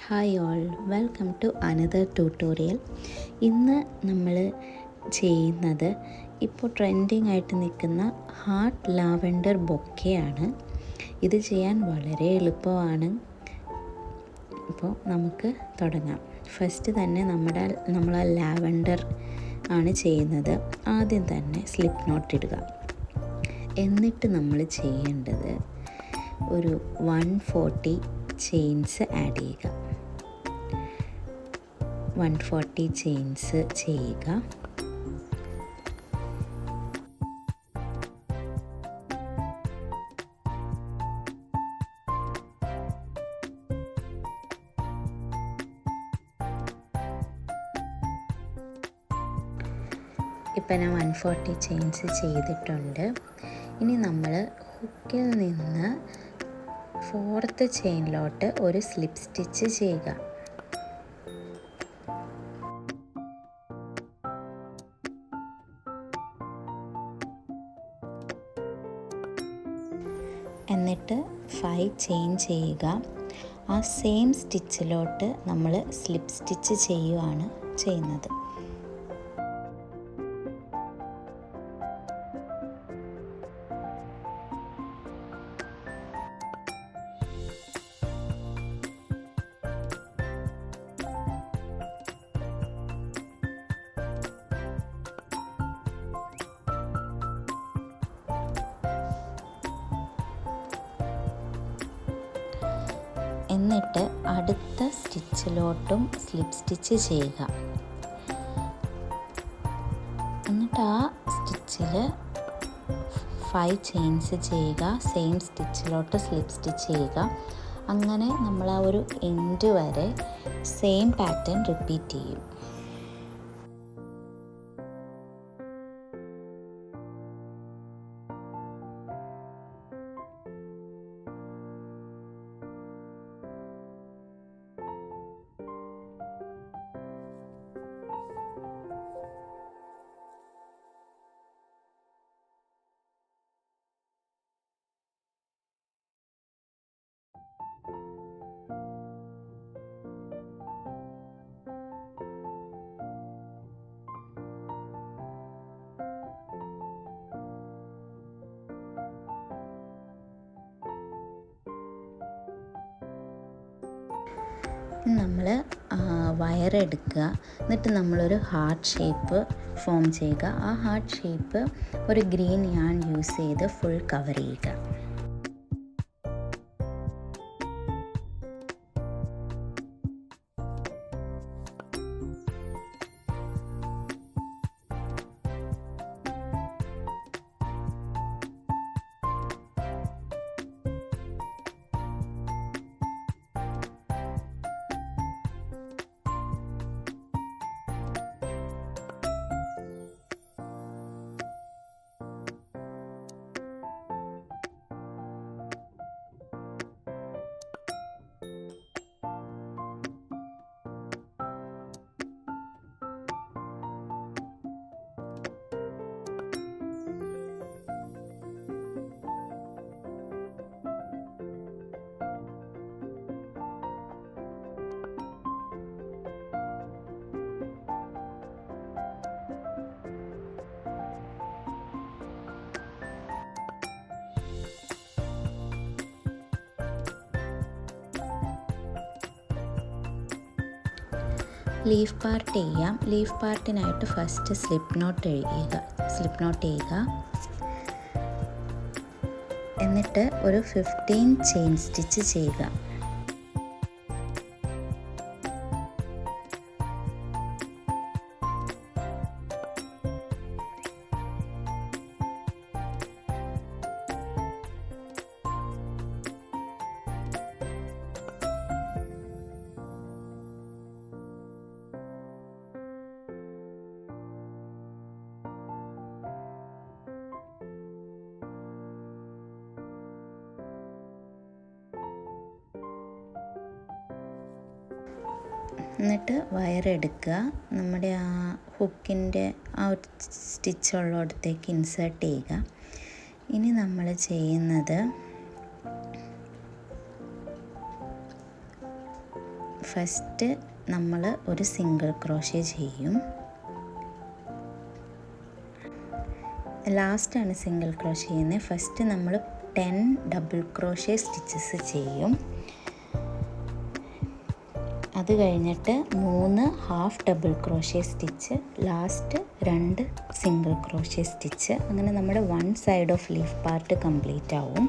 Hi all, welcome to another tutorial. ഇന്ന് നമ്മൾ ചെയ്യുന്നത് ഇപ്പോൾ ട്രെൻഡിങ് ആയിട്ട് നിൽക്കുന്ന ഹാർട്ട് ലാവെൻഡർ ബൊക്കെയാണ്. ഇത് ചെയ്യാൻ വളരെ എളുപ്പമാണ്. അപ്പോൾ നമുക്ക് തുടങ്ങാം. ഫസ്റ്റ് തന്നെ നമ്മൾ ലാവെൻഡർ ആണ് ചെയ്യുന്നത്. ആദ്യം തന്നെ സ്ലിപ്പ് നോട്ട് ഇടുക. എന്നിട്ട് നമ്മൾ ചെയ്യേണ്ടത് ഒരു 140 ചെയിൻസ് ആഡ് ചെയ്യുക. 140 ചെയിൻസ് ചെയ്യുക. ഇപ്പം ഞാൻ 140 ചെയിൻസ് ചെയ്തിട്ടുണ്ട്. ഇനി നമ്മൾ ഹുക്കിൽ നിന്ന് 4th ചെയിനിലോട്ട് ഒരു സ്ലിപ്പ് സ്റ്റിച്ച് ചെയ്യുക. എന്നിട്ട് 5 ചെയിൻ ചെയ്യുക. ആ സെയിം സ്റ്റിച്ചിലോട്ട് നമ്മൾ സ്ലിപ്പ് സ്റ്റിച്ച് ചെയ്യുകയാണ് ചെയ്യുന്നത്. എന്നിട്ട് അടുത്ത സ്റ്റിച്ചിലോട്ടും സ്ലിപ്പ് സ്റ്റിച്ച് ചെയ്യുക. എന്നിട്ട് ആ സ്റ്റിച്ചിൽ 5 ചെയിൻസ് ചെയ്യുക. സെയിം സ്റ്റിച്ചിലോട്ട് സ്ലിപ്പ് സ്റ്റിച്ച് ചെയ്യുക. അങ്ങനെ നമ്മൾ ആ ഒരു എൻഡ് വരെ സെയിം പാറ്റേൺ റിപ്പീറ്റ് ചെയ്യും. നമ്മൾ വയറെടുക്കുക. എന്നിട്ട് നമ്മളൊരു ഹാർട്ട് ഷേപ്പ് ഫോം ചെയ്യുക. ആ ഹാർട്ട് ഷേപ്പ് ഒരു ഗ്രീൻ യാൺ യൂസ് ചെയ്ത് ഫുൾ കവർ ചെയ്യുക. ലീഫ് പാർട്ട് ചെയ്യാം. ലീഫ് പാർട്ടിനായിട്ട് ഫസ്റ്റ് സ്ലിപ്പ് നോട്ട് ചെയ്യുക. എന്നിട്ട് ഒരു 15 ചെയിൻ സ്റ്റിച്ച് ചെയ്യുക. എന്നിട്ട് വയറെടുക്കുക. നമ്മുടെ ആ ഹുക്കിൻ്റെ ആ ഒരു സ്റ്റിച്ചുള്ളിടത്തേക്ക് ഇൻസേർട്ട് ചെയ്യുക. ഇനി നമ്മൾ ചെയ്യുന്നത് ഫസ്റ്റ് നമ്മൾ ഒരു സിംഗിൾ ക്രോഷേ ചെയ്യും. ലാസ്റ്റാണ് സിംഗിൾ ക്രോഷേ ചെയ്യുന്നത്. ഫസ്റ്റ് നമ്മൾ 10 ഡബിൾ ക്രോഷേ സ്റ്റിച്ചസ് ചെയ്യും. അത് കഴിഞ്ഞിട്ട് 3 half double crochet stitch, last 2 single crochet stitch. അങ്ങനെ നമ്മുടെ 1 side of leaf part complete ആവും.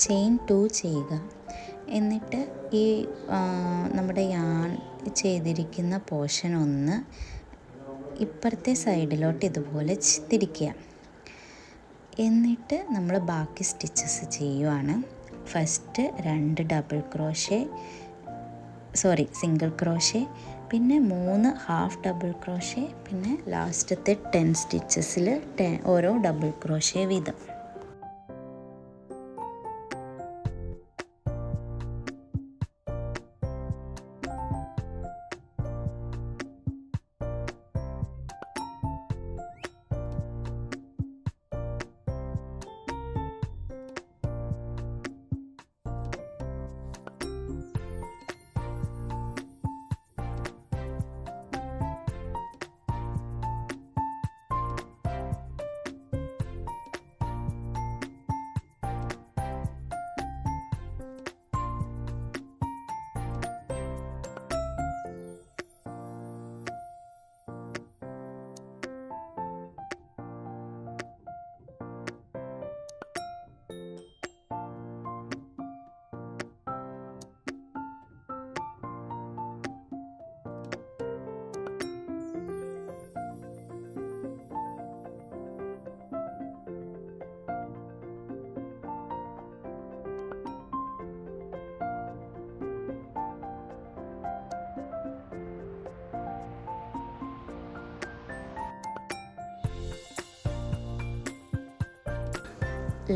ചെയിൻ 2 ചെയ്യുക. എന്നിട്ട് ഈ നമ്മുടെ യാൺ ചെയ്തിരിക്കുന്ന പോർഷൻ ഒന്ന് ഇപ്പുറത്തെ സൈഡിലോട്ട് ഇതുപോലെ തിരിക്കുക. എന്നിട്ട് നമ്മൾ ബാക്കി സ്റ്റിച്ചസ് ചെയ്യുവാണ്. First 2 double crochet single crochet, പിന്നെ 3 ഹാഫ് ഡബിൾ ക്രോഷേ, പിന്നെ ലാസ്റ്റത്തെ 10 സ്റ്റിച്ചസിൽ ഓരോ ഡബിൾ ക്രോഷേ വീതം.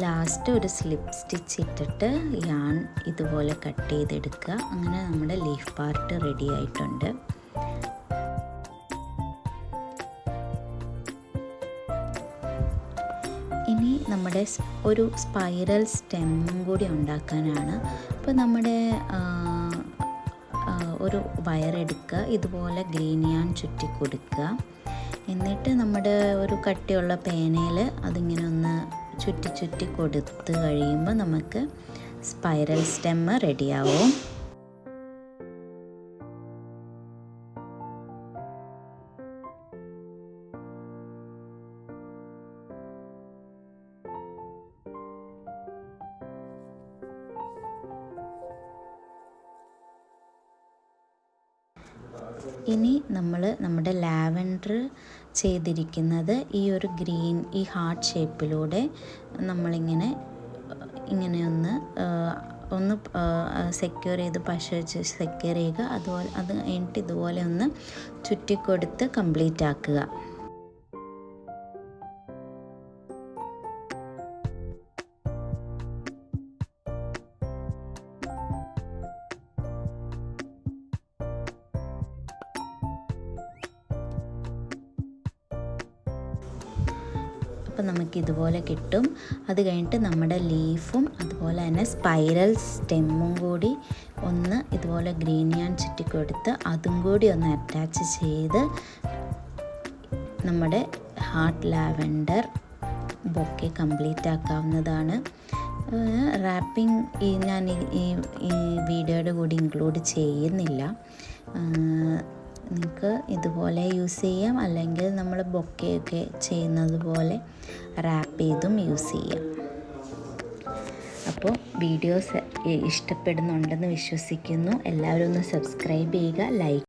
ലാസ്റ്റ് ഒരു സ്ലിപ്പ് സ്റ്റിച്ച് ഇട്ടിട്ട് യാൺ ഇതുപോലെ കട്ട് ചെയ്തെടുക്കുക. അങ്ങനെ നമ്മുടെ ലീഫ് പാർട്ട് റെഡി ആയിട്ടുണ്ട്. ഇനി നമ്മുടെ ഒരു സ്പൈറൽ സ്റ്റെമ്മും കൂടി ഉണ്ടാക്കാനാണ്. അപ്പോൾ നമ്മുടെ ഒരു വയറെടുക്കുക, ഇതുപോലെ ഗ്രീൻ യാൺ ചുറ്റി കൊടുക്കുക. എന്നിട്ട് നമ്മുടെ ഒരു കട്ടിയുള്ള പേനയിൽ അതിങ്ങനെ ഒന്ന് ചുറ്റി ചുറ്റി കൊടുത്ത് കഴിയുമ്പോൾ നമുക്ക് സ്പൈറൽ സ്റ്റെമ്മ് റെഡിയാവും. ഇനി നമ്മൾ നമ്മുടെ ലാവൻഡർ ചെയ്തിരിക്കുന്നത് ഈ ഒരു ഗ്രീൻ ഈ ഹാർട്ട് ഷേപ്പിലൂടെ നമ്മളിങ്ങനെ ഒന്ന് ഒന്ന് സെക്യൂർ ചെയ്ത് പശ വെച്ച് സെക്യൂർ ചെയ്യുക. അതുപോലെ അത് കഴിഞ്ഞിട്ട് ഇതുപോലെ ഒന്ന് ചുറ്റിക്കൊടുത്ത് കംപ്ലീറ്റ് ആക്കുക. അപ്പോൾ നമുക്കിതുപോലെ കിട്ടും. അത് കഴിഞ്ഞിട്ട് നമ്മുടെ ലീഫും അതുപോലെ തന്നെ സ്പൈറൽ സ്റ്റെമ്മും കൂടി ഒന്ന് ഇതുപോലെ ഗ്രീൻ യാൺ ചുറ്റിക്കൊടുത്ത് അതും കൂടി ഒന്ന് അറ്റാച്ച് ചെയ്ത് നമ്മുടെ ഹാർട്ട് ലാവൻഡർ ബൊക്കെ കംപ്ലീറ്റ് ആക്കാവുന്നതാണ്. റാപ്പിംഗ് ഞാൻ ഈ വീഡിയോയുടെ കൂടി ഇൻക്ലൂഡ് ചെയ്യുന്നില്ല. നിങ്ങൾക്ക് ഇതുപോലെ യൂസ് ചെയ്യാം, അല്ലെങ്കിൽ നമ്മൾ ബൊക്കെയൊക്കെ ചെയ്യുന്നത് പോലെ റാപ്പ് ചെയ്തും യൂസ് ചെയ്യാം. അപ്പോൾ വീഡിയോസ് ഇഷ്ടപ്പെടുന്നുണ്ടെന്ന് വിശ്വസിക്കുന്നു. എല്ലാവരും ഒന്ന് സബ്സ്ക്രൈബ് ചെയ്യുക, ലൈക്ക്